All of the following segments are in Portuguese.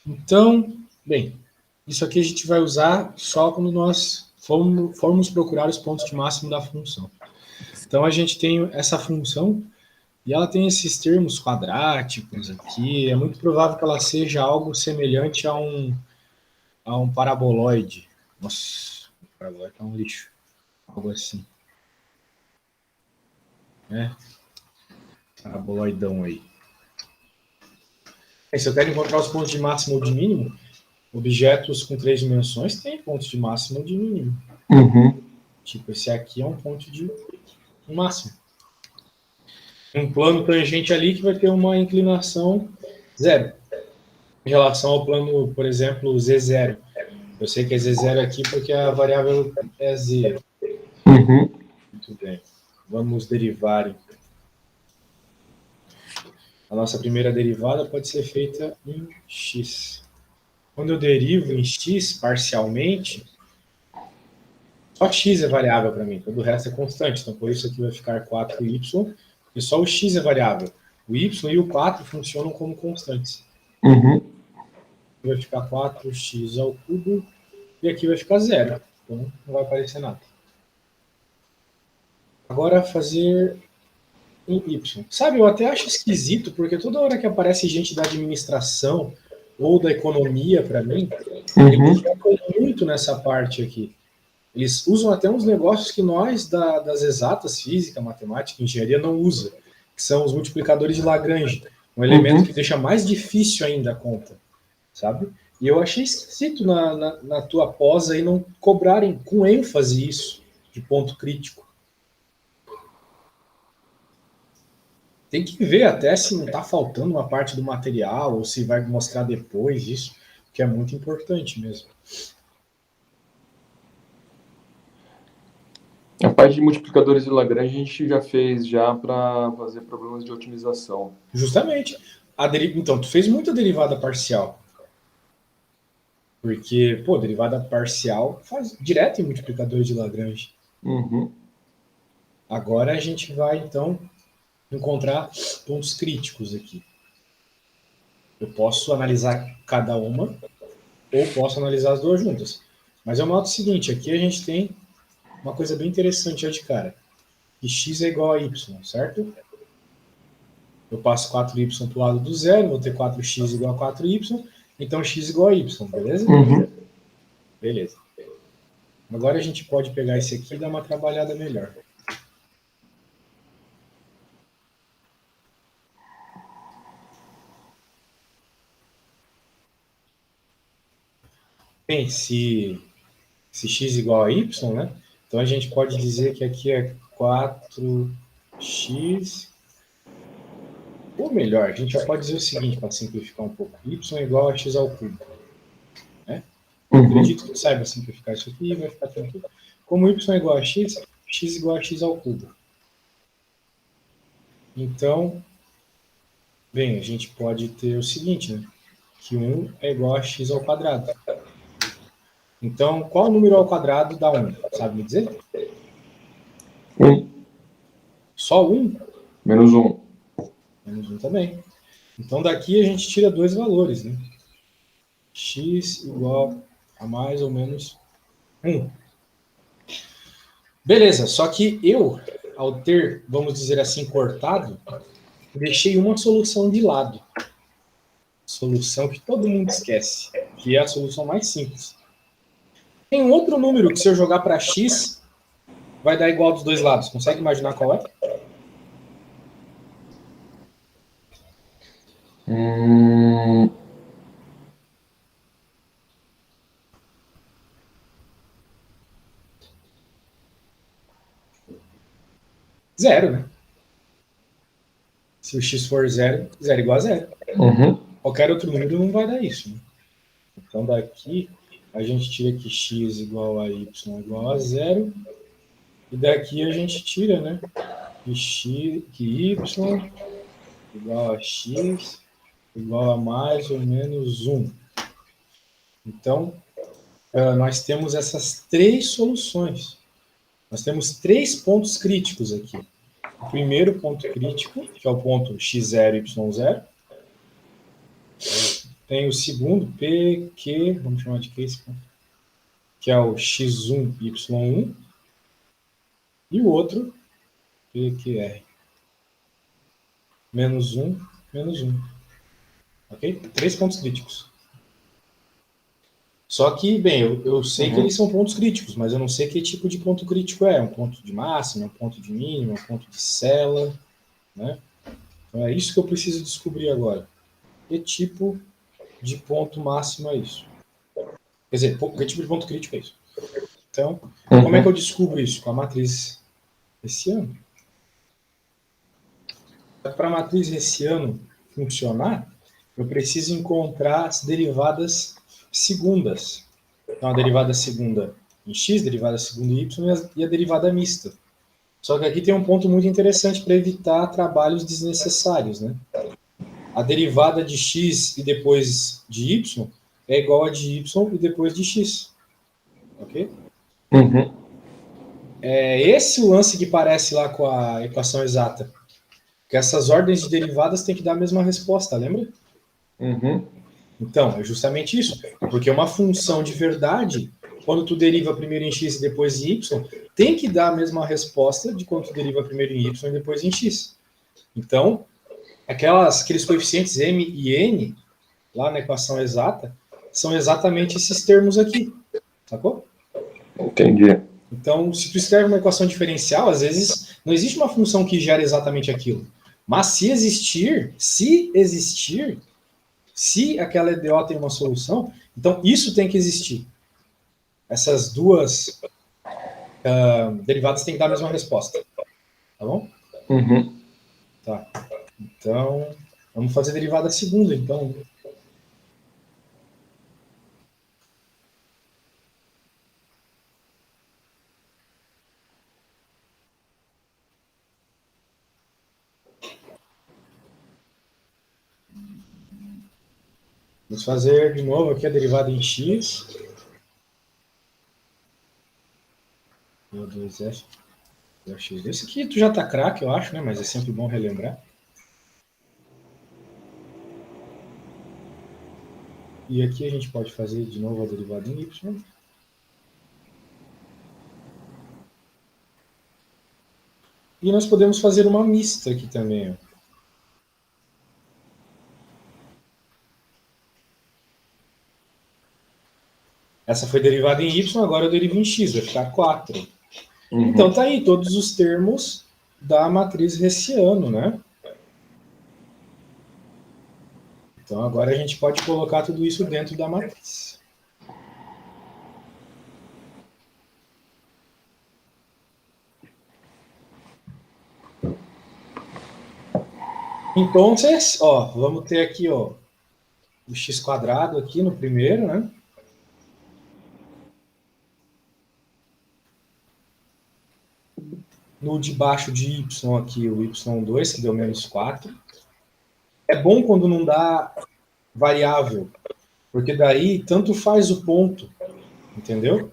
Então, bem, isso aqui a gente vai usar só quando nós formos procurar os pontos de máximo da função. Então, a gente tem essa função e ela tem esses termos quadráticos aqui. É muito provável que ela seja algo semelhante a um paraboloide. Nossa, o paraboloide é um lixo. Algo assim. Né? Paraboloidão aí. Se eu quero encontrar os pontos de máximo ou de mínimo, objetos com 3 dimensões têm pontos de máximo ou de mínimo. Uhum. Tipo, esse aqui é um ponto de máximo. Um plano tangente ali que vai ter uma inclinação zero. Em relação ao plano, por exemplo, Z0. Eu sei que é Z0 aqui porque a variável é Z. Uhum. Muito bem. Vamos derivar, então. A nossa primeira derivada pode ser feita em x. Quando eu derivo em x parcialmente, só x é variável para mim, todo o resto é constante. Então, por isso aqui vai ficar 4y, e só o x é variável. O y e o 4 funcionam como constantes. Uhum. Vai ficar 4x ao cubo, e aqui vai ficar zero. Então, não vai aparecer nada. Agora, fazer em y. Sabe, eu até acho esquisito, porque toda hora que aparece gente da administração ou da economia para mim, eles Uhum. focam muito nessa parte aqui. Eles usam até uns negócios que nós das exatas, física, matemática, engenharia, não usa, que são os multiplicadores de Lagrange, um elemento Uhum. que deixa mais difícil ainda a conta, sabe? E eu achei esquisito na tua pós aí não cobrarem com ênfase isso, de ponto crítico. Tem que ver até se não está faltando uma parte do material, ou se vai mostrar depois isso, que é muito importante mesmo. A parte de multiplicadores de Lagrange a gente já fez já para fazer problemas de otimização. Justamente. Então, tu fez muita derivada parcial. Porque, pô, derivada parcial faz direto em multiplicadores de Lagrange. Uhum. Agora a gente vai, então, encontrar pontos críticos aqui. Eu posso analisar cada uma, ou posso analisar as duas juntas. Mas eu noto o seguinte, aqui a gente tem uma coisa bem interessante já de cara. Que x é igual a y, certo? Eu passo 4y para o lado do zero, vou ter 4x igual a 4y, então x igual a y, beleza? Uhum. Beleza. Agora a gente pode pegar esse aqui e dar uma trabalhada melhor. Bem, se x igual a y, né? Então a gente pode dizer que aqui é 4x. Ou melhor, a gente já pode dizer o seguinte, para simplificar um pouco: y é igual a x ao cubo. Né? Uhum. Acredito que saiba simplificar isso aqui e vai ficar tranquilo. Como y é igual a x, x igual a x ao cubo. Então, bem, a gente pode ter o seguinte, né? Que 1 é igual a x ao quadrado. Então, qual número ao quadrado dá 1? Sabe me dizer? Só 1? Menos 1. Menos 1 também. Então, daqui a gente tira dois valores, né? X igual a mais ou menos 1. Beleza, só que eu, ao ter, vamos dizer assim, cortado, deixei uma solução de lado. Solução que todo mundo esquece, que é a solução mais simples. Tem um outro número que, se eu jogar para x, vai dar igual dos dois lados. Consegue imaginar qual é? Zero, né? Se o x for zero, zero igual a zero. Uhum. Qualquer outro número não vai dar isso. Né? Então, daqui, a gente tira que x igual a y igual a zero. E daqui a gente tira, né? Que y igual a x igual a mais ou menos 1. Então, nós temos essas três soluções. Nós temos três pontos críticos aqui. O primeiro ponto crítico, que é o ponto x0, y0. tem o segundo, PQ, vamos chamar de Q esse ponto, que é o x1, y1, e o outro, PQR, menos 1, menos 1. Ok? 3 pontos críticos. Só que, bem, eu sei que eles são pontos críticos, mas eu não sei que tipo de ponto crítico é. Um ponto de máxima, um ponto de mínima, um ponto de cela, né? Então é isso que eu preciso descobrir agora. Que tipo de ponto máximo é isso? Quer dizer, que tipo de ponto crítico é isso? Então, como é que eu descubro isso? Com a matriz hessiano. Para a matriz hessiano funcionar, eu preciso encontrar as derivadas segundas. Então, a derivada segunda em x, derivada segunda em y e a derivada mista. Só que aqui tem um ponto muito interessante para evitar trabalhos desnecessários, né? A derivada de x e depois de y é igual a de y e depois de x. Ok? É esse o lance que parece lá com a equação exata. Que essas ordens de derivadas têm que dar a mesma resposta, lembra? Então, é justamente isso. Porque uma função de verdade, quando tu deriva primeiro em x e depois em y, tem que dar a mesma resposta de quando tu deriva primeiro em y e depois em x. Então, aqueles coeficientes m e n, lá na equação exata, são exatamente esses termos aqui. Sacou? Entendi. Então, se tu escreve uma equação diferencial, às vezes não existe uma função que gere exatamente aquilo. Mas se existir, se aquela EDO tem uma solução, então isso tem que existir. Essas duas derivadas têm que dar a mesma resposta. Tá bom? Tá. Então, vamos fazer a derivada segunda, então. Vamos fazer de novo aqui a derivada em x. Meu Deus, x. Esse aqui tu já tá craque, eu acho, né? Mas é sempre bom relembrar. E aqui a gente pode fazer de novo a derivada em y. E nós podemos fazer uma mista aqui também. Ó. Essa foi derivada em y, agora eu derivo em x, vai ficar 4. Então tá aí todos os termos da matriz hessiano, né? Então agora a gente pode colocar tudo isso dentro da matriz. Então, ó, vamos ter aqui, ó, o x quadrado aqui no primeiro, né? No de baixo de y aqui, o y2, que deu menos 4. É bom quando não dá variável, porque daí tanto faz o ponto, entendeu?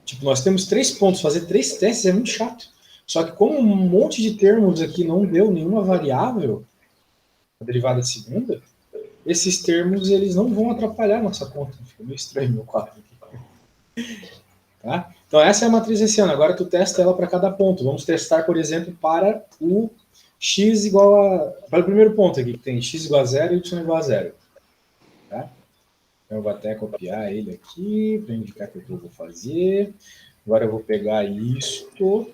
Tipo, nós temos 3 pontos, fazer 3 testes é muito chato. Só que como um monte de termos aqui não deu nenhuma variável, a derivada segunda, esses termos eles não vão atrapalhar a nossa conta. Fica meio estranho meu quadro aqui. Tá? Então essa é a matriz hessiana. Agora tu testa ela para cada ponto. Vamos testar, por exemplo, para o x igual a... Para o primeiro ponto aqui, que tem x igual a 0 e y igual a 0. Tá? Então eu vou até copiar ele aqui para indicar o que eu vou fazer. Agora eu vou pegar isto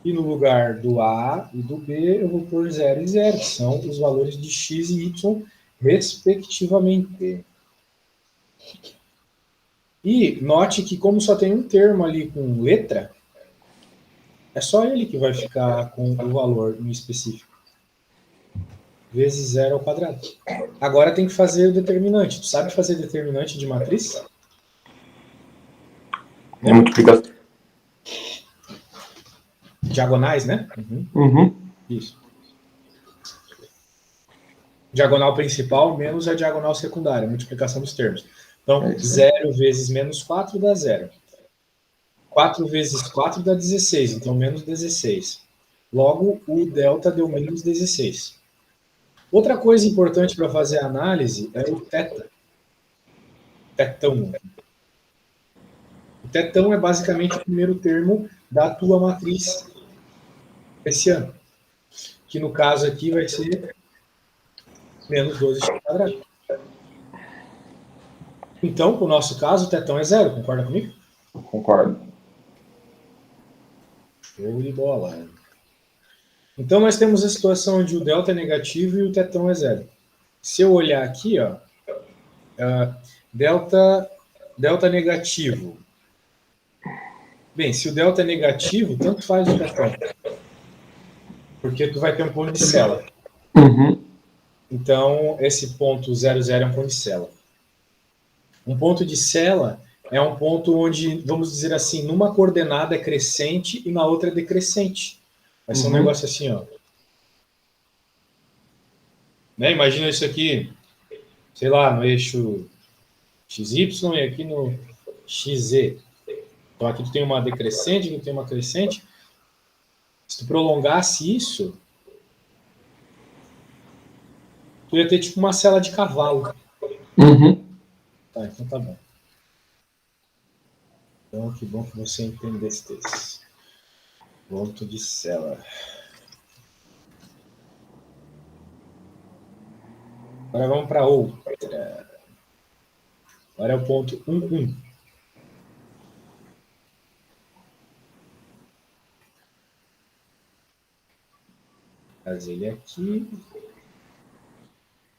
e no lugar do A e do B eu vou pôr 0 e 0, que são os valores de x e y respectivamente. E note que como só tem um termo ali com letra, é só ele que vai ficar com o valor em específico. Vezes 0 ao quadrado. Agora tem que fazer o determinante. Tu sabe fazer determinante de matriz? É multiplicação. Diagonais, né? Isso. Diagonal principal menos a diagonal secundária, multiplicação dos termos. Então, 0 vezes menos 4 dá 0. 4 vezes 4 dá 16, então menos 16. Logo, o delta deu menos 16. Outra coisa importante para fazer a análise é o teta. Tetão. O tetão é basicamente o primeiro termo da tua matriz esse ano, que no caso aqui vai ser menos 12x². Então, para o nosso caso, o tetão é 0, concorda comigo? Concordo. Show de bola. Então, nós temos a situação onde o delta é negativo e o tetão é 0. Se eu olhar aqui, ó, delta negativo. Bem, se o delta é negativo, tanto faz o tetão. Porque tu vai ter um ponto de sela. Uhum. Então, esse ponto 0, 0 é um ponto de sela. Um ponto de sela é um ponto onde, vamos dizer assim, numa coordenada é crescente e na outra é decrescente. Vai ser um negócio assim, ó. Né? Imagina isso aqui, sei lá, no eixo XY e aqui no XZ. Então aqui tu tem uma decrescente, aqui tu tem uma crescente. Se tu prolongasse isso, tu ia ter tipo uma sela de cavalo. Uhum. Tá, então tá bom. Então que bom que você entendesse isso. Ponto de sela. Agora vamos para outra. Agora é o ponto 1, 1. Trazer ele aqui.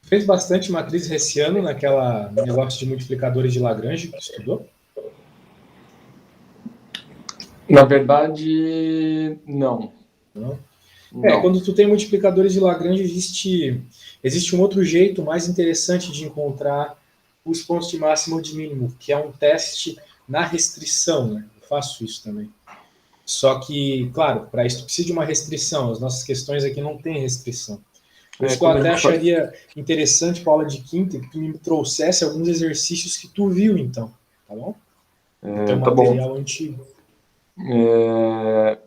Fez bastante matriz hessiano naquela negócio de multiplicadores de Lagrange que estudou? Na verdade, não. Não? Não. Quando tu tem multiplicadores de Lagrange, existe um outro jeito mais interessante de encontrar os pontos de máximo ou de mínimo, que é um teste na restrição, né? Eu faço isso também. Só que, claro, para isso tu precisa de uma restrição. As nossas questões aqui não têm restrição. Por isso que eu até acharia interessante, para a aula de quinta, que tu me trouxesse alguns exercícios que tu viu, então. Tá bom? Então, Tá material bom. antigo.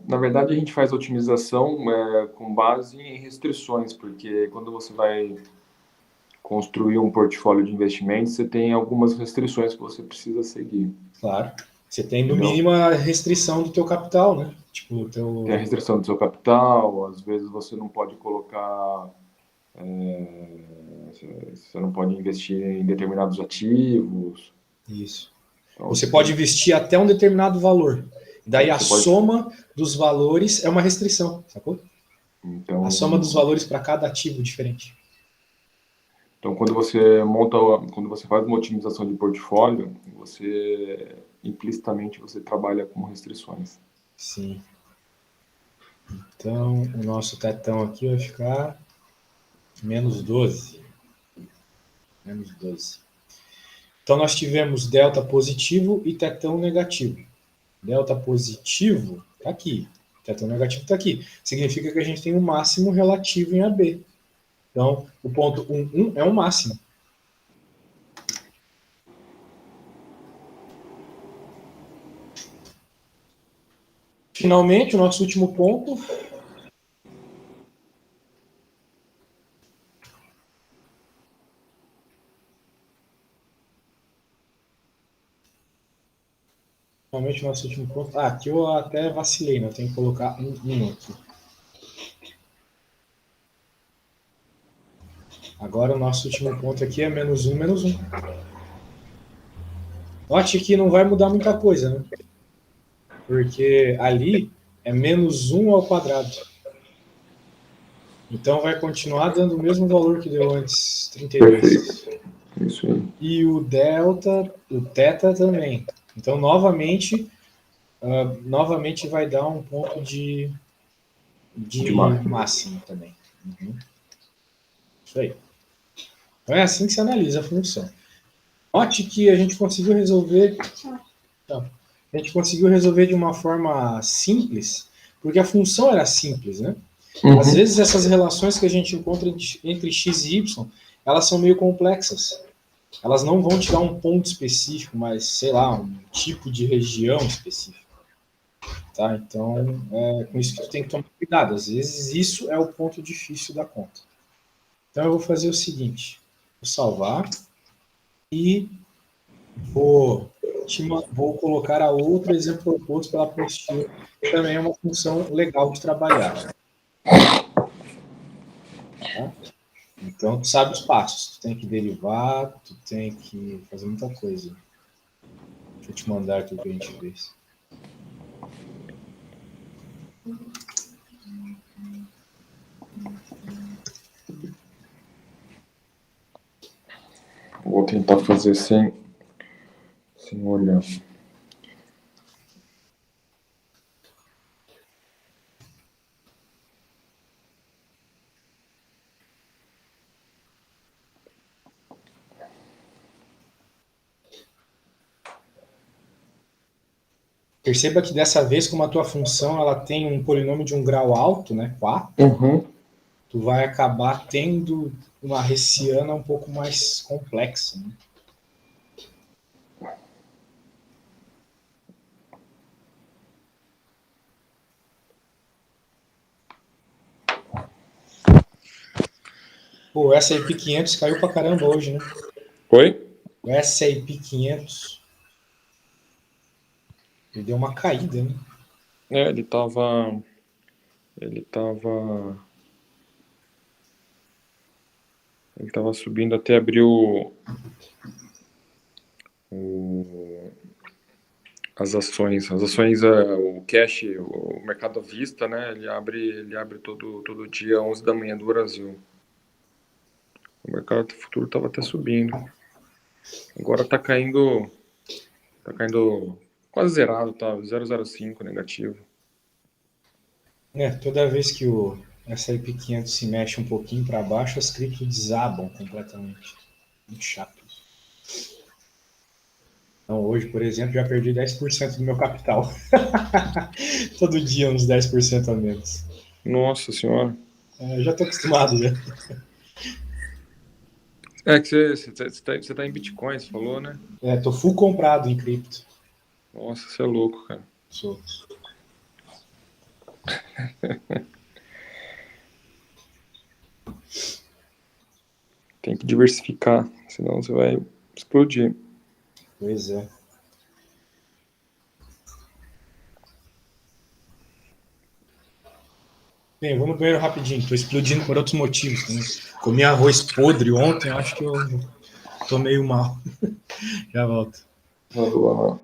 Na verdade, a gente faz otimização com base em restrições, porque quando você vai construir um portfólio de investimentos, você tem algumas restrições que você precisa seguir. Claro. Você tem, no mínimo, a restrição do teu capital, né? Tipo, Tem a restrição do seu capital, às vezes você não pode colocar... você não pode investir em determinados ativos. Isso. Então, Você pode investir até um determinado valor. Daí a soma dos valores é uma restrição, sacou? Então, a soma dos valores para cada ativo diferente. Então, quando você faz uma otimização de portfólio, implicitamente você trabalha com restrições. Sim. Então, o nosso tetão aqui vai ficar menos 12. Menos 12. Então, nós tivemos delta positivo e tetão negativo. Delta positivo está aqui. Tetão negativo está aqui. Significa que a gente tem um máximo relativo em AB. Então, o ponto 1, 1 é um máximo. Finalmente, o nosso último ponto. Finalmente, o nosso último ponto. Aqui eu até vacilei, né? Eu tenho que colocar um 1 aqui. Agora o nosso último ponto aqui é menos 1, menos 1. Note que não vai mudar muita coisa, né? Porque ali é menos 1 ao quadrado. Então vai continuar dando o mesmo valor que deu antes, 32. Perfeito. Isso aí. E o delta, o θ também. Então, novamente vai dar um ponto de máximo também. Uhum. Isso aí. Então é assim que se analisa a função. Note que a gente conseguiu resolver... A gente conseguiu resolver de uma forma simples, porque a função era simples, né? Uhum. Às vezes essas relações que a gente encontra entre x e y, elas são meio complexas. Elas não vão te dar um ponto específico, mas, sei lá, um tipo de região específica. Tá? Então, com isso que tu tem que tomar cuidado. Às vezes isso é o ponto difícil da conta. Então eu vou fazer o seguinte, vou salvar e vou colocar a outro exemplo proposto pela apostila, que também é uma função legal de trabalhar. Tá? Então, tu sabe os passos. Tu tem que derivar, tu tem que fazer muita coisa. Deixa eu te mandar aqui o que a gente fez. Vou tentar fazer sem olhar. Perceba que dessa vez, como a tua função ela tem um polinômio de um grau alto, né, 4, tu vai acabar tendo uma hessiana um pouco mais complexa. Né? Pô, o SAP 500 caiu pra caramba hoje, né? Oi? O SAP 500 ele deu uma caída, né? Ele tava subindo até abrir as ações. As ações, o cash, o mercado à vista, né? Ele abre todo dia, 11 da manhã do Brasil. O mercado futuro estava até subindo. Agora está caindo quase zerado, tá? 0,05 negativo. Toda vez que o S&P 500 se mexe um pouquinho para baixo, as criptos desabam completamente. Muito chato isso. Então, hoje, por exemplo, já perdi 10% do meu capital. Todo dia uns 10% a menos. Nossa senhora. Eu já estou acostumado já. É que você tá em Bitcoin, você falou, né? Tô full comprado em cripto. Nossa, você é louco, cara. Sou. Tem que diversificar, senão você vai explodir. Pois é. Bem, vou no banheiro rapidinho. Estou explodindo por outros motivos. Né? Comi arroz podre ontem, acho que eu tô meio mal. Já volto. Vamos lá.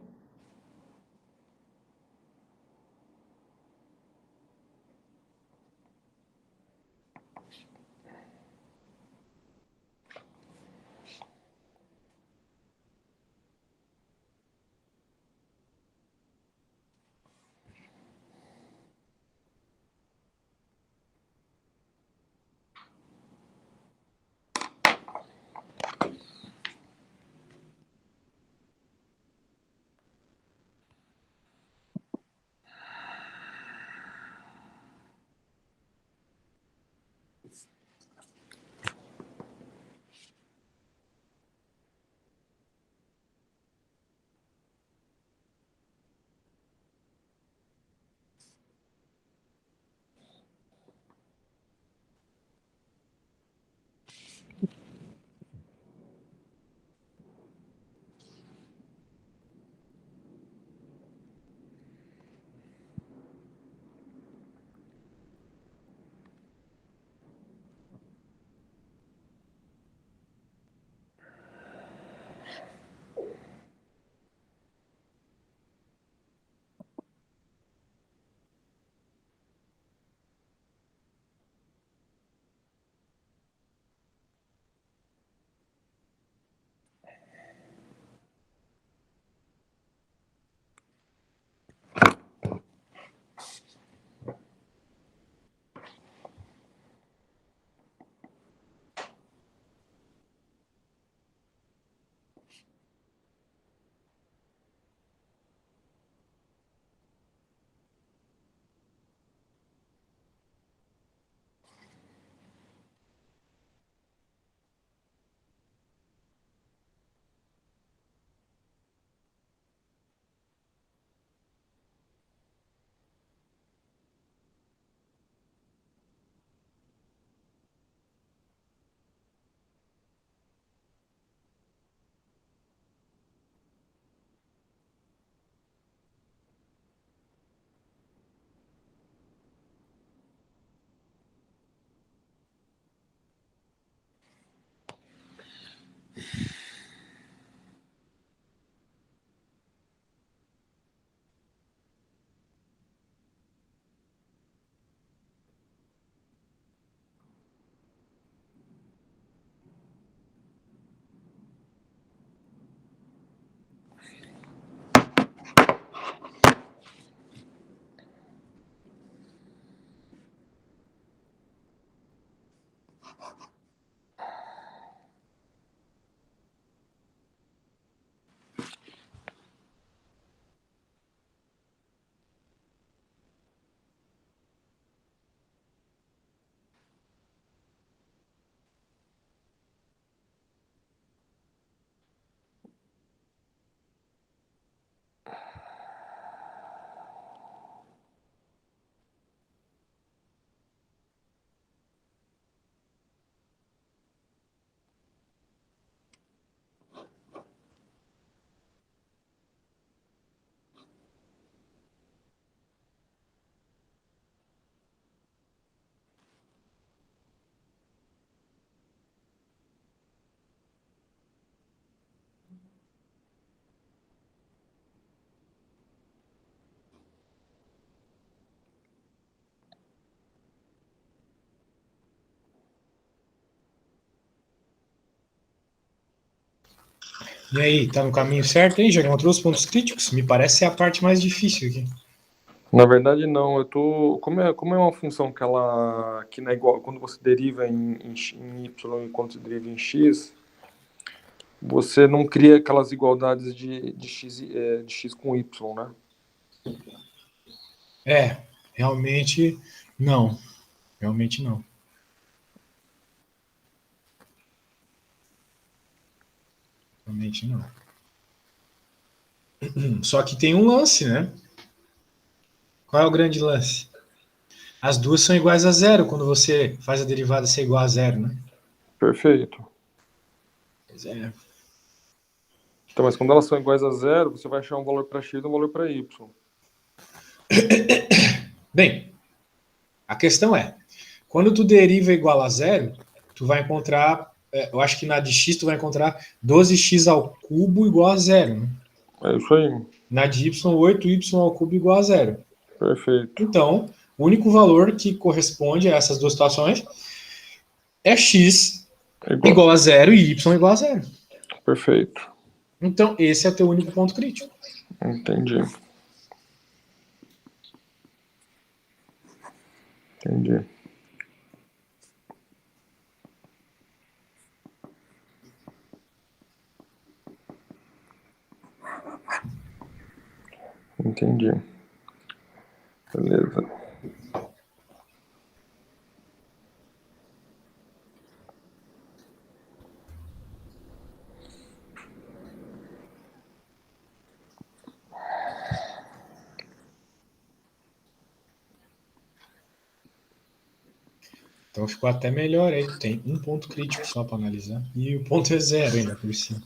E aí, tá no caminho certo aí? Já encontrou os pontos críticos? Me parece ser a parte mais difícil aqui. Na verdade, não. Eu tô. Como é uma função que não é igual quando você deriva em y e quando você deriva em x, você não cria aquelas igualdades de x com y, né? Realmente não. Realmente não. Realmente não. Só que tem um lance, né? Qual é o grande lance? As duas são iguais a zero quando você faz a derivada ser igual a zero, né? Perfeito. Pois é. Então, mas quando elas são iguais a zero, você vai achar um valor para x e um valor para y. Bem, a questão é, quando tu deriva igual a zero, tu vai encontrar, eu acho que na de x tu vai encontrar 12x ao cubo igual a zero, né? É isso aí. Na de y, 8y ao cubo igual a zero. Perfeito. Então, o único valor que corresponde a essas duas situações é x É igual. igual a zero e y igual a zero. Perfeito. Então, esse é teu único ponto crítico. Entendi. Entendi. Entendi. Beleza. Então ficou até melhor aí. Tem um ponto crítico só para analisar. E o ponto é zero ainda por cima.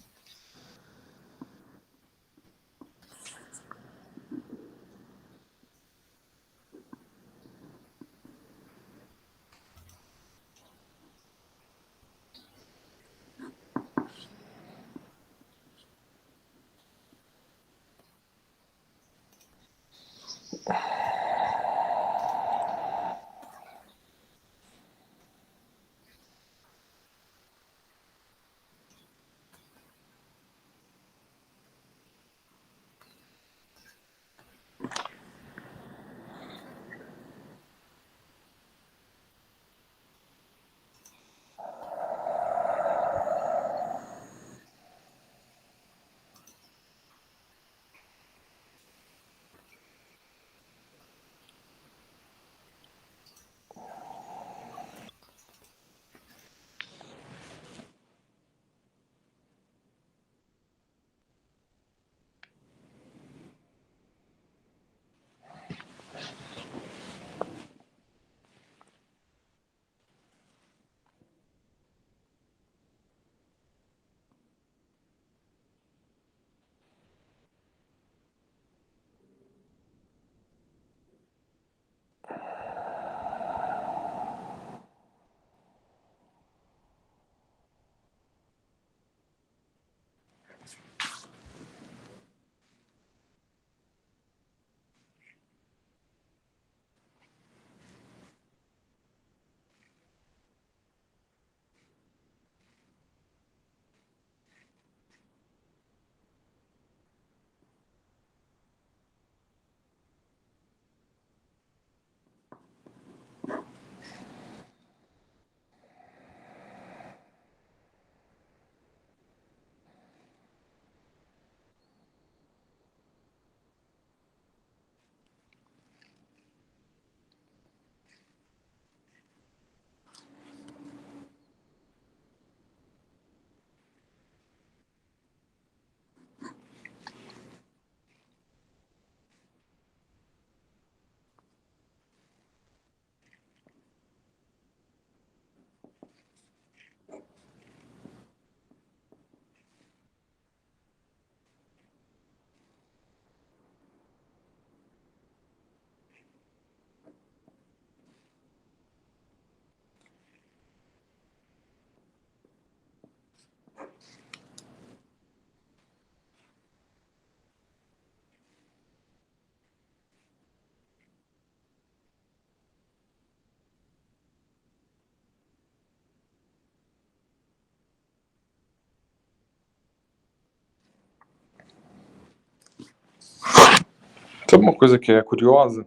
Sabe uma coisa que é curiosa?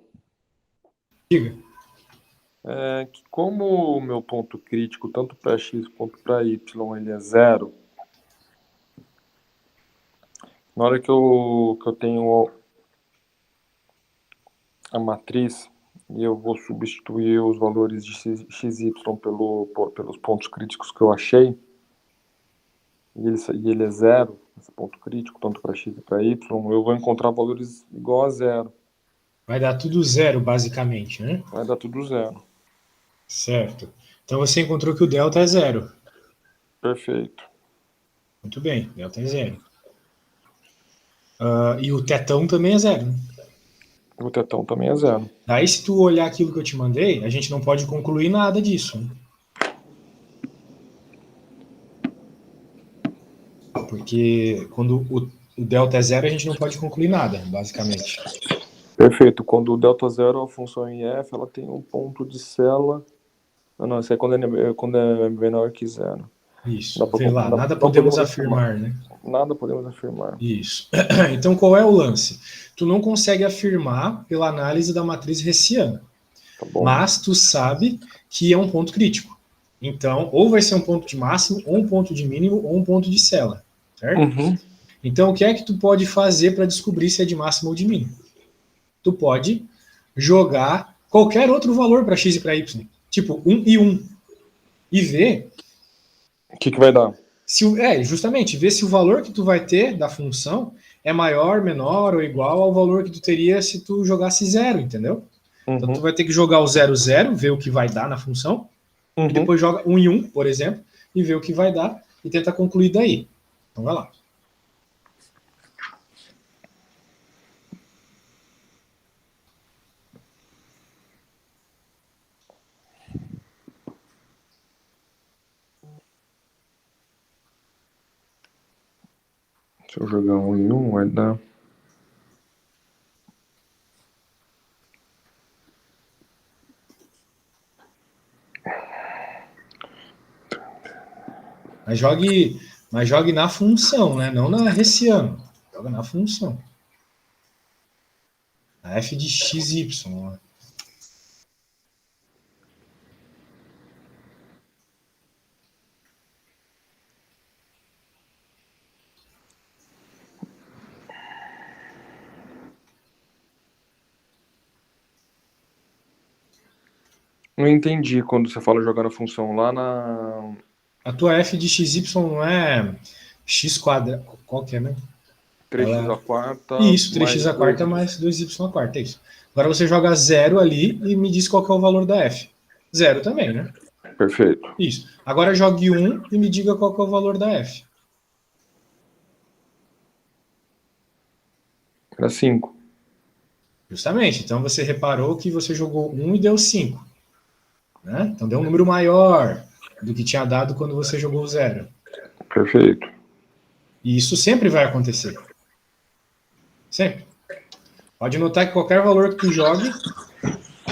Diga. É que como o meu ponto crítico, tanto para x quanto para y, ele é zero, na hora que eu tenho a matriz e eu vou substituir os valores de x, y pelos pontos críticos que eu achei, e ele é zero, esse ponto crítico, tanto para x e para y, eu vou encontrar valores igual a zero. Vai dar tudo zero, basicamente, né? Vai dar tudo zero. Certo. Então você encontrou que o delta é zero. Perfeito. Muito bem, delta é zero. E o tetão também é zero, né? O tetão também é zero. Daí, se tu olhar aquilo que eu te mandei, a gente não pode concluir nada disso, né? Porque quando o delta é zero, a gente não pode concluir nada, basicamente. Perfeito. Quando o delta zero, a função em f, ela tem um ponto de cela. Não, isso é quando é menor que zero. Isso. Vê lá, nada Não podemos podemos afirmar. afirmar, né? Nada podemos afirmar. Isso. Então, qual é o lance? Tu não consegue afirmar pela análise da matriz hessiana, Tá bom? mas tu sabe que é um ponto crítico. Então, ou vai ser um ponto de máximo, ou um ponto de mínimo, ou um ponto de cela, certo? Uhum. Então, o que é que tu pode fazer para descobrir se é de máximo ou de mínimo? Tu pode jogar qualquer outro valor para x e para y, tipo 1 e 1, e ver O que vai dar? justamente, ver se o valor que tu vai ter da função é maior, menor ou igual ao valor que tu teria se tu jogasse zero, entendeu? Então tu Uhum. vai ter que jogar o 0, 0, ver o que vai dar na função, e Uhum. depois joga 1 e 1, por exemplo, e ver o que vai dar, e tenta concluir daí. Então vai lá. Se eu jogar 1 em 1, vai dar... Mas jogue na função, né? Não na hessiano. Joga na função. A f de x, y. Né? Não entendi quando você fala jogar na função lá na... A tua f de x, y não é x quadrado. Qual que é, né? 3x a quarta Isso, mais 3x a quarta 2y. mais 2y a quarta, é isso. Agora você joga zero ali e me diz qual que é o valor da f. Zero também, né? Perfeito. Isso. Agora jogue 1 e me diga qual que é o valor da f. Era 5. Justamente. Então você reparou que você jogou 1 e deu 5. Né? Então deu um número maior do que tinha dado quando você jogou zero. Perfeito. E isso sempre vai acontecer. Sempre. Pode notar que qualquer valor que tu jogue,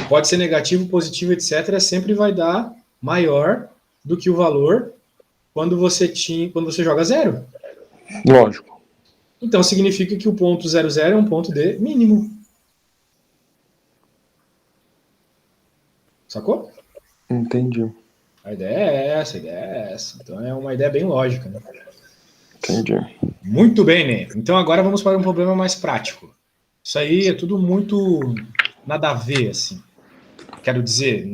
pode ser negativo, positivo, etc., sempre vai dar maior do que o valor quando você joga zero. Lógico. Então significa que o ponto 00 é um ponto de mínimo. Sacou? Entendi. A ideia é essa, a ideia é essa. Então é uma ideia bem lógica, né? Entendi. Muito bem, né? Então agora vamos para um problema mais prático. Isso aí é tudo muito nada a ver, assim. Quero dizer,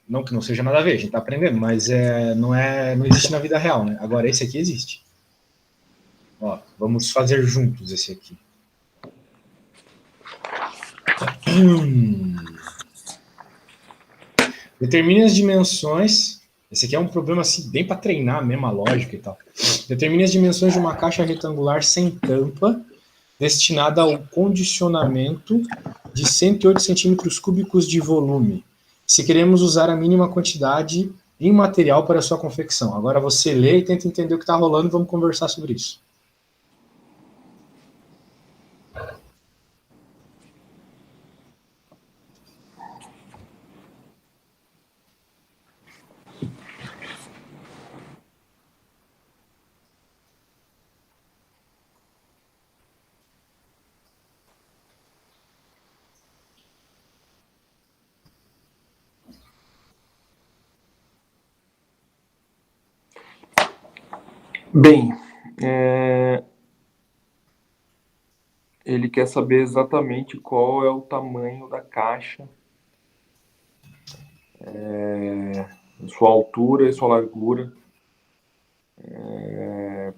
não que não seja nada a ver, a gente tá aprendendo, mas não existe na vida real, né? Agora esse aqui existe. Ó, vamos fazer juntos esse aqui. Determine as dimensões. Esse aqui é um problema assim, bem para treinar mesmo a lógica e tal. Determine as dimensões de uma caixa retangular sem tampa, destinada ao condicionamento de 108 centímetros cúbicos de volume. Se queremos usar a mínima quantidade em material para sua confecção. Agora você lê e tenta entender o que está rolando e vamos conversar sobre isso. Bem, ele quer saber exatamente qual é o tamanho da caixa, sua altura e sua largura,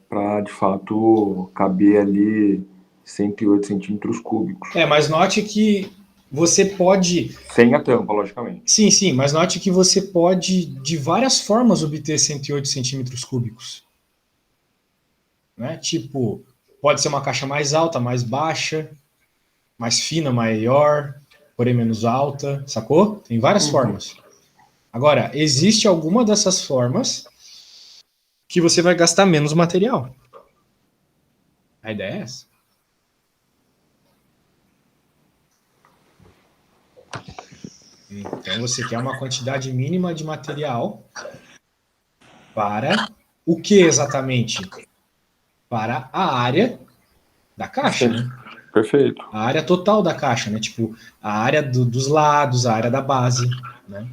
para de fato caber ali 108 centímetros cúbicos. Mas note que você pode. Sem a tampa, logicamente. Sim, sim, mas note que você pode, de várias formas, obter 108 centímetros cúbicos. Né? Tipo, pode ser uma caixa mais alta, mais baixa, mais fina, maior, porém menos alta, sacou? Tem várias formas. Agora, existe alguma dessas formas que você vai gastar menos material. A ideia é essa. Então, você quer uma quantidade mínima de material para o que exatamente? Para a área da caixa, né? Perfeito. A área total da caixa, né? Tipo, a área dos lados, a área da base, né?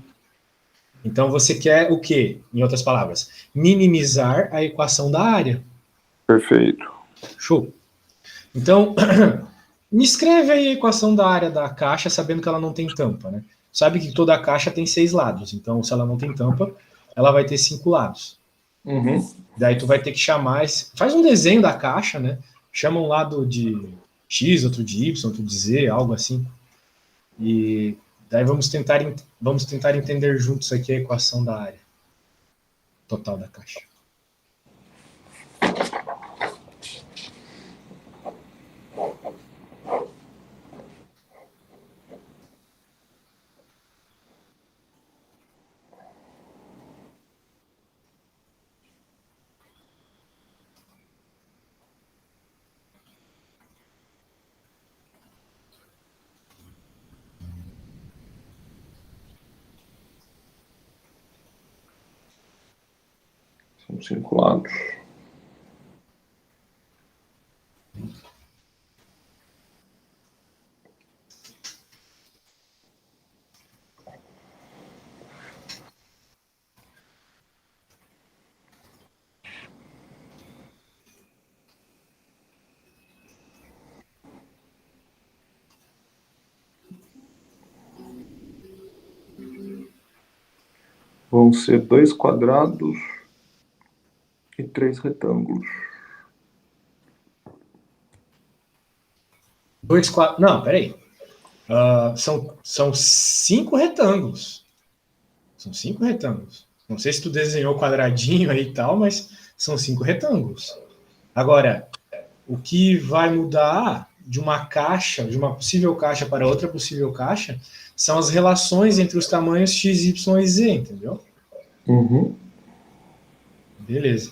Então, você quer o quê? Em outras palavras, minimizar a equação da área. Perfeito. Show. Então, me escreve aí a equação da área da caixa, sabendo que ela não tem tampa, né? Sabe que toda a caixa tem 6 lados, então se ela não tem tampa, ela vai ter 5 lados. Daí tu vai ter que chamar, faz um desenho da caixa, né? Chama um lado de X, outro de Y, outro de Z, algo assim. E daí vamos tentar entender juntos aqui a equação da área total da caixa. São 5 lados. Vão ser 2 quadrados e 3 retângulos. 2 quadrados. Não, peraí. São 5 retângulos. São 5 retângulos. Não sei se tu desenhou quadradinho aí e tal, mas são 5 retângulos. Agora, o que vai mudar de uma caixa, de uma possível caixa para outra possível caixa, são as relações entre os tamanhos x, y e z, entendeu? Beleza.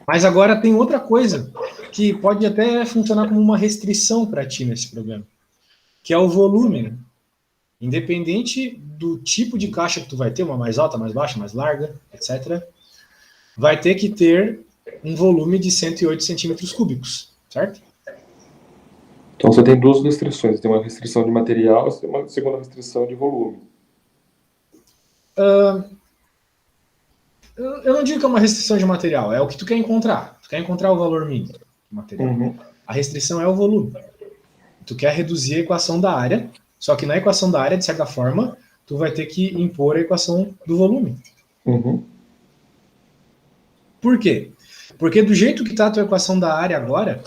Mas agora tem outra coisa que pode até funcionar como uma restrição para ti nesse problema, que é o volume, né? Independente do tipo de caixa que tu vai ter, uma mais alta, mais baixa, mais larga, etc., vai ter que ter um volume de 108 centímetros cúbicos, certo? Então você tem duas restrições. Você tem uma restrição de material e uma segunda restrição de volume. Eu não digo que é uma restrição de material, é o que tu quer encontrar. Tu quer encontrar o valor mínimo do material. A restrição é o volume. Tu quer reduzir a equação da área, só que na equação da área, de certa forma, tu vai ter que impor a equação do volume. Por quê? Porque do jeito que está a tua equação da área agora,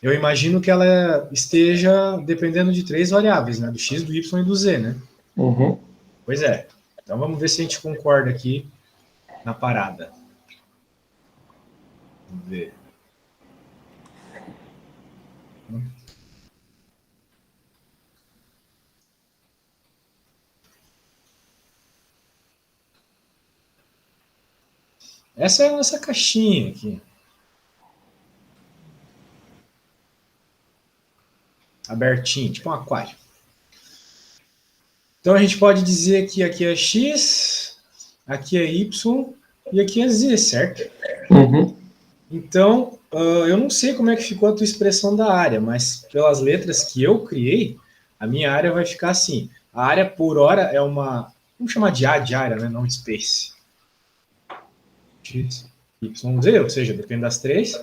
eu imagino que ela esteja dependendo de 3 variáveis, né? Do x, do y e do z, né? Pois é. Então vamos ver se a gente concorda aqui na parada. Vamos ver. Essa é a nossa caixinha aqui. Abertinho, tipo um aquário. Então a gente pode dizer que aqui é x, aqui é y e aqui é z, certo? Então, eu não sei como é que ficou a tua expressão da área, mas pelas letras que eu criei, a minha área vai ficar assim. A área por hora é uma... Vamos chamar de A de área, né? Não de space. x, y, z, ou seja, depende das três,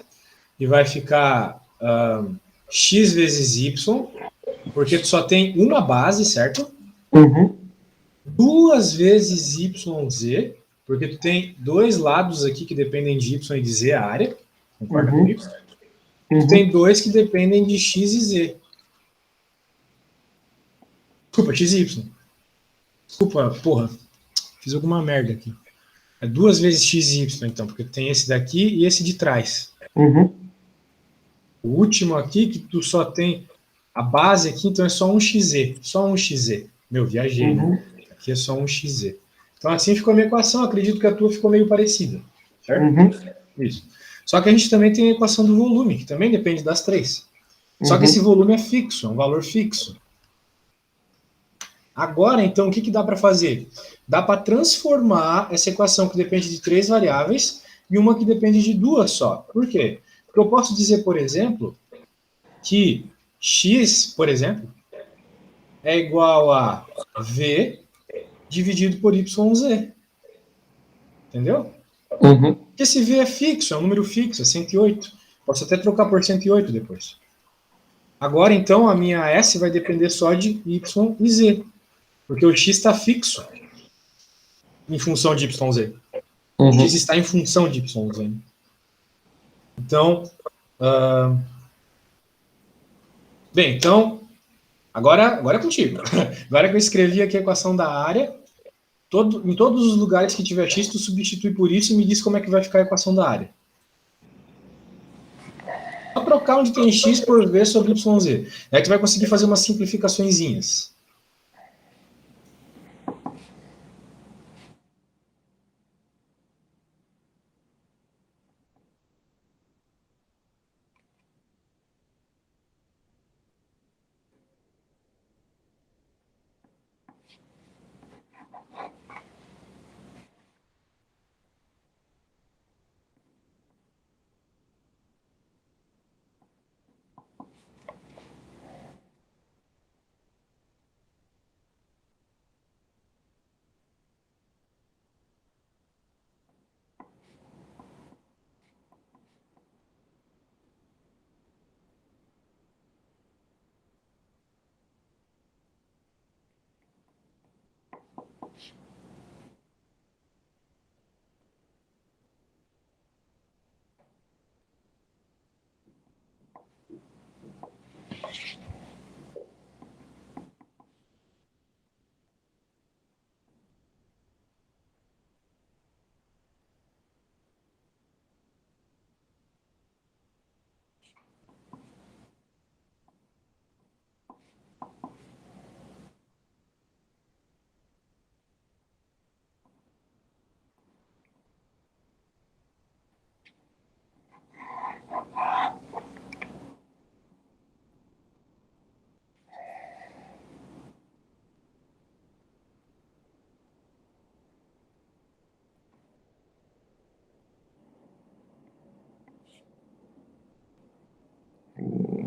e vai ficar x vezes y, porque tu só tem uma base, certo? Uhum. 2 vezes yz, porque tu tem dois lados aqui que dependem de y e de z, a área, concorda comigo? Tu tem dois que dependem de x e z. Desculpa, x e y. Desculpa, porra, fiz alguma merda aqui. É 2 vezes x e y, então, porque tem esse daqui e esse de trás. Uhum. O último aqui, que tu só tem a base aqui, então é só um xz. Só um xz. Meu, viajei, né? Aqui é só um xz. Então assim ficou a minha equação. Acredito que a tua ficou meio parecida. Certo? Uhum. Isso. Só que a gente também tem a equação do volume, que também depende das três. Só que esse volume é fixo, é um valor fixo. Agora, então, o que dá para fazer? Dá para transformar essa equação que depende de três variáveis em uma que depende de duas só. Por quê? Porque eu posso dizer, por exemplo, que x, por exemplo, é igual a v dividido por yz. Entendeu? Porque esse v é fixo, é um número fixo, é 108. Posso até trocar por 108 depois. Agora, então, a minha S vai depender só de y e z. Porque o x está fixo em função de yz. X está em função de yz. Então, bem, então, agora é contigo. Agora que eu escrevi aqui a equação da área, em todos os lugares que tiver x, tu substitui por isso e me diz como é que vai ficar a equação da área. Só trocar onde tem x por v sobre yz. Aí tu vai conseguir fazer umas simplificaçõezinhas.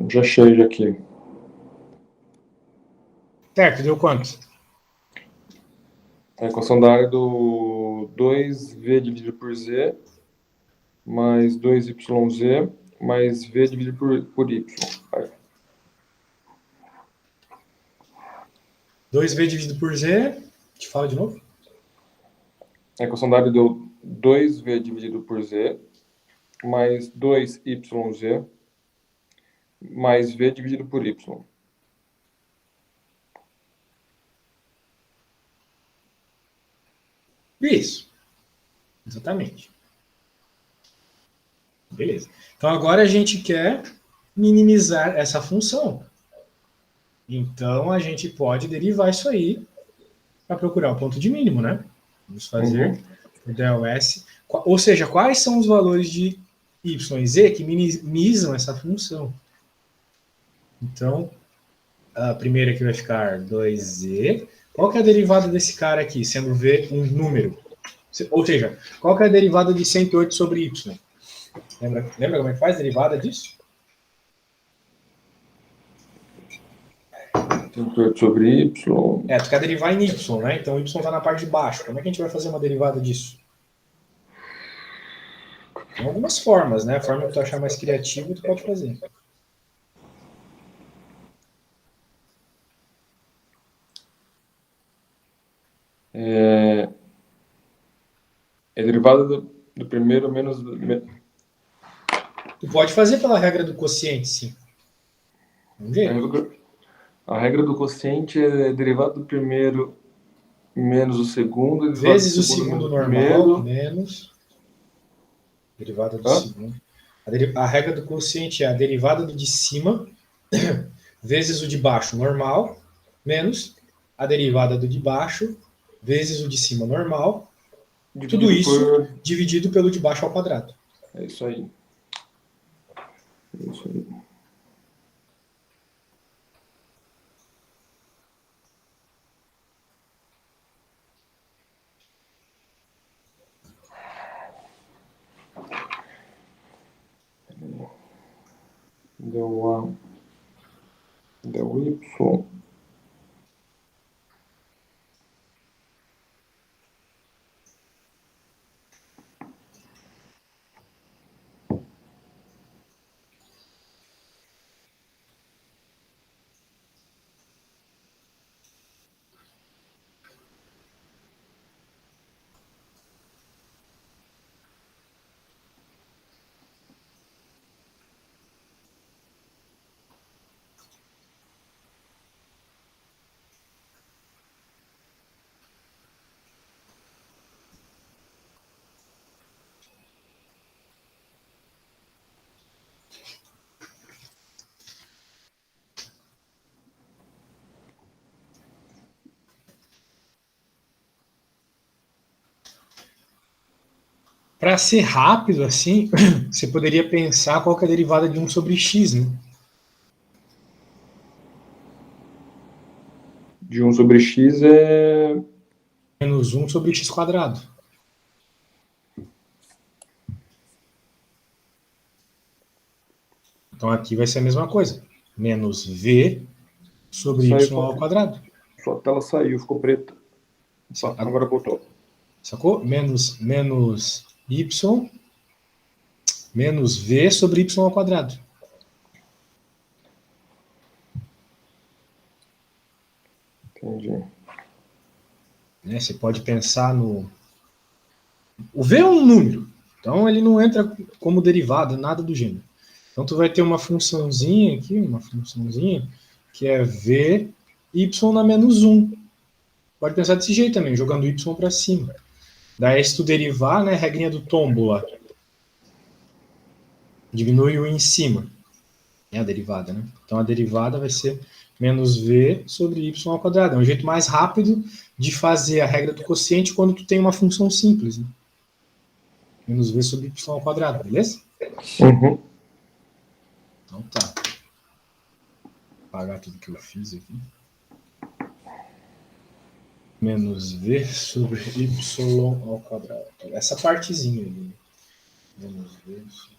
Já achei aqui. Certo, deu quanto? A equação da área do 2v dividido por z mais 2yz mais v dividido por y. 2v dividido por z. Te fala de novo. A equação da área deu 2v dividido por z mais 2yz mais v dividido por y. Isso. Exatamente. Beleza. Então agora a gente quer minimizar essa função. Então a gente pode derivar isso aí para procurar o ponto de mínimo, né? Vamos fazer o del S. Ou seja, quais são os valores de y e z que minimizam essa função? Então, a primeira aqui vai ficar 2z. Qual que é a derivada desse cara aqui, sendo v um número? Ou seja, qual que é a derivada de 108 sobre y? Lembra como é que faz a derivada disso? 108 sobre y. Tu quer derivar em y, né? Então y está na parte de baixo. Como é que a gente vai fazer uma derivada disso? Tem algumas formas, né? A forma que tu achar mais criativa, tu pode fazer. É derivada do primeiro menos... Tu pode fazer pela regra do quociente, sim. Vamos ver. A regra do quociente é derivada do primeiro menos o segundo, derivada do Vezes o segundo menos segundo o normal, primeiro. menos derivada do Hã? segundo. A regra do quociente é a derivada do de cima vezes o de baixo normal, menos a derivada do de baixo vezes o de cima normal. Tudo Dividido isso por... dividido pelo de baixo ao quadrado. É isso aí. É isso aí. Deu A, deu Y. Para ser rápido assim, você poderia pensar qual que é a derivada de 1 sobre x, né? De 1 sobre x é... Menos 1 sobre x quadrado. Então aqui vai ser a mesma coisa. Menos v sobre Saiu, y ao quadrado. sua tela saiu, ficou preta. Opa, agora voltou. Sacou? Menos y menos v sobre y ao quadrado. Entendi. Né? Você pode pensar no... O v é um número, então ele não entra como derivada, nada do gênero. Então tu vai ter uma funçãozinha aqui, que é v y na menos 1. Pode pensar desse jeito também, jogando y para cima. Daí se tu derivar, né, regrinha do tombo lá. Diminui o em cima. É a derivada, né? Então a derivada vai ser menos v sobre y ao quadrado. É um jeito mais rápido de fazer a regra do quociente quando tu tem uma função simples. Né? Menos v sobre y ao quadrado, beleza? Uhum. Então tá. Vou apagar tudo que eu fiz aqui. Menos v sobre y ao quadrado. Essa partezinha ali. Menos v sobre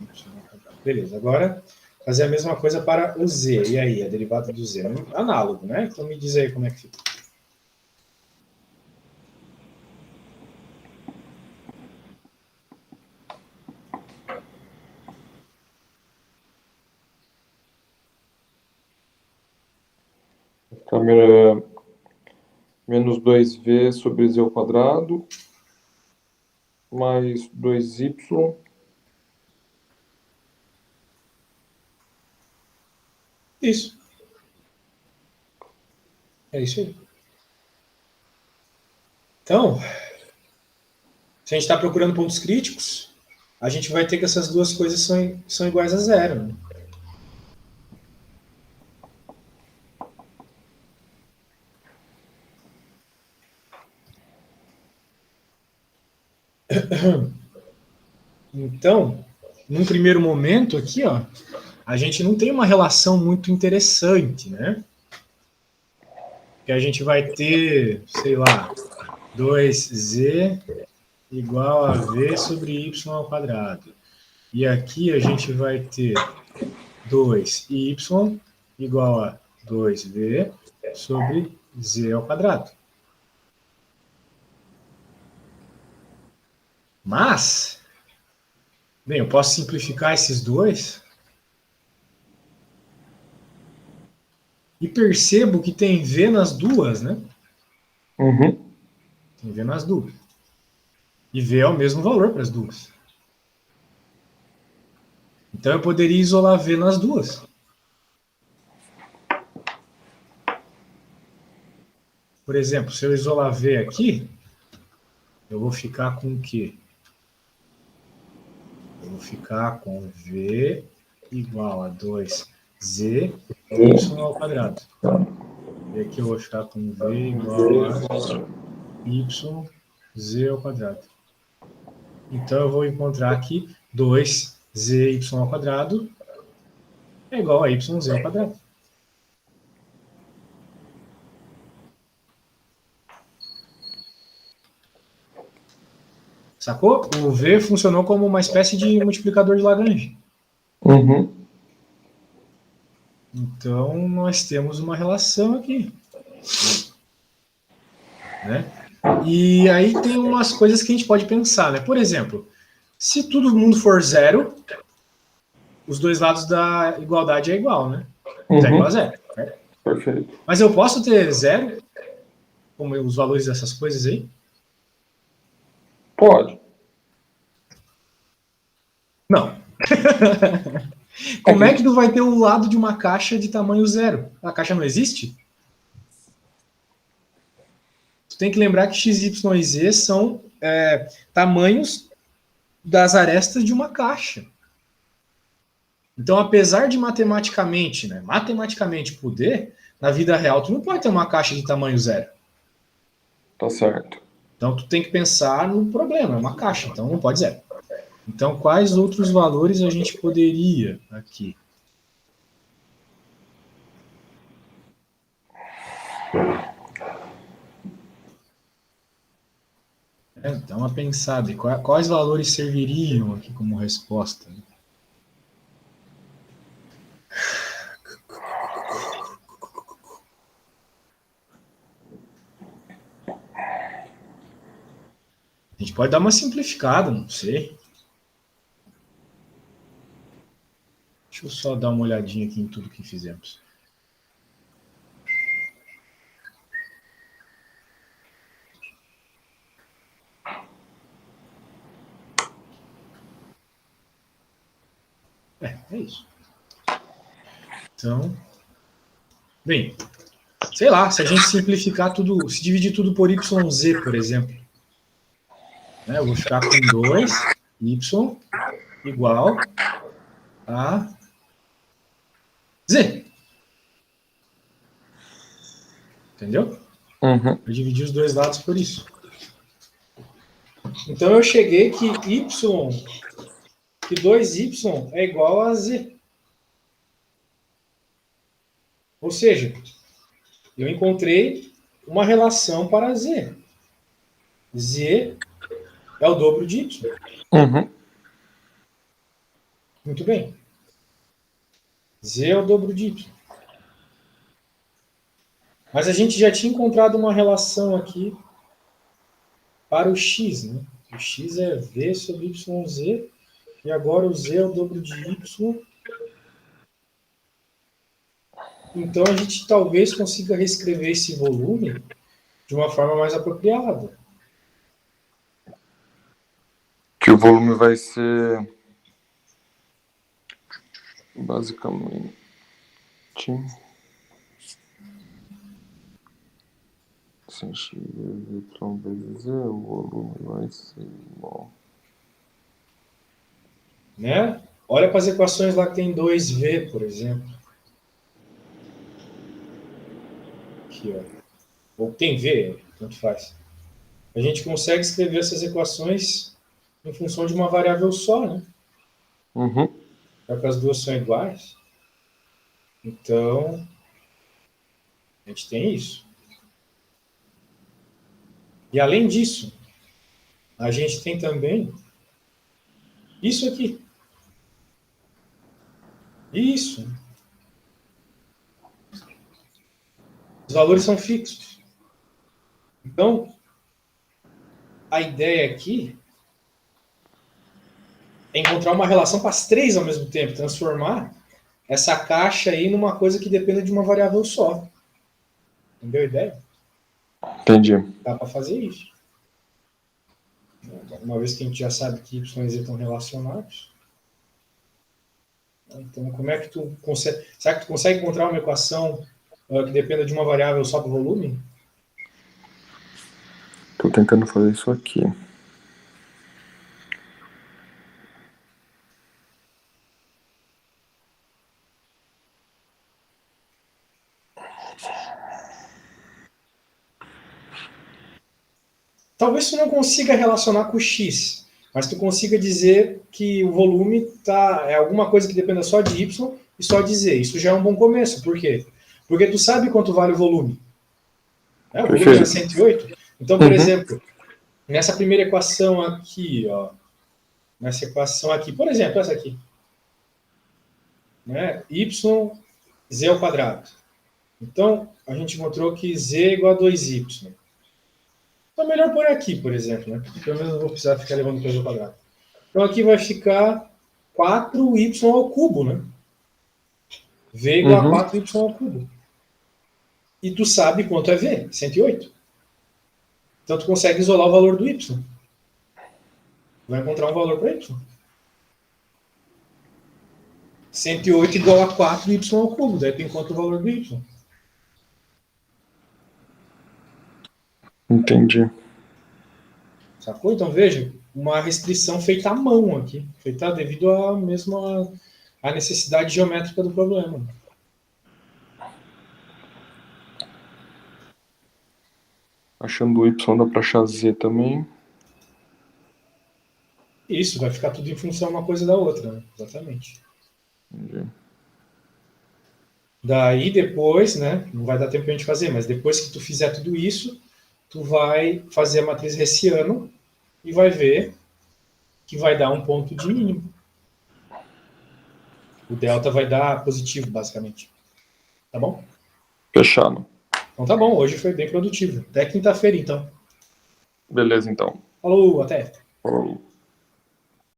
y ao quadrado. Beleza, agora fazer a mesma coisa para o z. E aí, a derivada do z? Análogo, né? Então me diz aí como é que fica. Menos 2v sobre z ao quadrado, mais 2y, Isso. É isso aí. Então, se a gente está procurando pontos críticos, a gente vai ter que essas duas coisas são iguais a zero. Né? Então, num primeiro momento aqui, ó, a gente não tem uma relação muito interessante, né? Que a gente vai ter, sei lá, 2z igual a v sobre y ao quadrado. E aqui a gente vai ter 2y igual a 2v sobre z ao quadrado. Mas Bem, eu posso simplificar esses dois e percebo que tem V nas duas, né? Uhum. Tem V nas duas. E V é o mesmo valor para as duas. Então eu poderia isolar V nas duas. Por exemplo, se eu isolar V aqui, eu vou ficar com o quê? Eu vou ficar com V igual a 2Z y ao quadrado. E aqui eu vou ficar com V igual a yz ao quadrado. Então eu vou encontrar aqui 2zy ao quadrado é igual a yz ao quadrado. Sacou? O V funcionou como uma espécie de multiplicador de Lagrange. Uhum. Então nós temos uma relação aqui. Né? E aí tem umas coisas que a gente pode pensar, né? Por exemplo, se todo mundo for zero, os dois lados da igualdade é igual, né? Tá igual a Uhum. zero. Né? Perfeito. Mas eu posso ter zero, como os valores dessas coisas aí? Pode. Não. É Como é que, que tu vai ter o lado de uma caixa de tamanho zero? A caixa não existe? Tu tem que lembrar que x, y e z são tamanhos das arestas de uma caixa. Então, apesar de matematicamente, né, matematicamente poder, na vida real tu não pode ter uma caixa de tamanho zero. tá certo. Então, tu tem que pensar no problema, é uma caixa, então não pode zero. Então, quais outros valores a gente poderia aqui? Dá uma pensada. E quais valores serviriam aqui como resposta? A gente pode dar uma simplificada, não sei. Deixa eu só dar uma olhadinha aqui em tudo que fizemos. É isso. Então, bem, sei lá, se a gente simplificar tudo, se dividir tudo por YZ, por exemplo, né, eu vou ficar com 2y igual a Z. Entendeu? Uhum. Eu dividi os dois lados por isso. Então eu cheguei que 2y é igual a Z. Ou seja, eu encontrei uma relação para Z. Z é o dobro de Y. Uhum. Muito bem. Z é o dobro de Y. Mas a gente já tinha encontrado uma relação aqui para o x, né? O x é v sobre yz, e agora o z é o dobro de y. Então a gente talvez consiga reescrever esse volume de uma forma mais apropriada. Que o volume vai ser basicamente sem x vezes z, o volume vai ser igual. Né? Olha para as equações lá que tem 2v, por exemplo. Aqui, ó. Ou tem v, tanto faz. A gente consegue escrever essas equações em função de uma variável só, né? Uhum. Já que as duas são iguais. Então, a gente tem isso. E além disso, a gente tem também isso aqui. Isso. Os valores são fixos. Então, a ideia aqui é encontrar uma relação para as três ao mesmo tempo, transformar essa caixa aí numa coisa que dependa de uma variável só. Entendeu a ideia? Entendi. Dá para fazer isso. Uma vez que a gente já sabe que y e z estão relacionados. Então, como é que tu consegue... Será que tu consegue encontrar uma equação que dependa de uma variável só do volume? Tô tentando fazer isso aqui. Talvez tu não consiga relacionar com o x, mas tu consiga dizer que o volume é alguma coisa que dependa só de y e só de z. Isso já é um bom começo. Por quê? Porque tu sabe quanto vale o volume. O volume é 108. Então, por exemplo, nessa primeira equação aqui, ó, nessa equação aqui, por exemplo, essa aqui, né, y z ao quadrado. Então, a gente encontrou que z é igual a 2y. Então, é melhor pôr aqui, por exemplo, né? Pelo menos não vou precisar ficar levando coisa ao quadrado. Então, aqui vai ficar 4y ao cubo, né? V igual a 4y ao cubo. E tu sabe quanto é V? 108. Então, tu consegue isolar o valor do y. Vai encontrar um valor para y. 108 igual a 4y ao cubo. Daí tu encontra o valor do y. Entendi. Sacou? Então, veja, uma restrição feita à mão aqui. Feita devido à mesma à necessidade geométrica do problema. Achando o y dá para achar z também. Isso, vai ficar tudo em função uma coisa da outra, né? Exatamente. Entendi. Daí depois, né, não vai dar tempo pra gente fazer, mas depois que tu fizer tudo isso, tu vai fazer a matriz Hessiano e vai ver que vai dar um ponto de mínimo. O delta vai dar positivo, basicamente. Tá bom? Fechado. Então tá bom, hoje foi bem produtivo. Até quinta-feira, então. Beleza, então. Falou, até. Falou.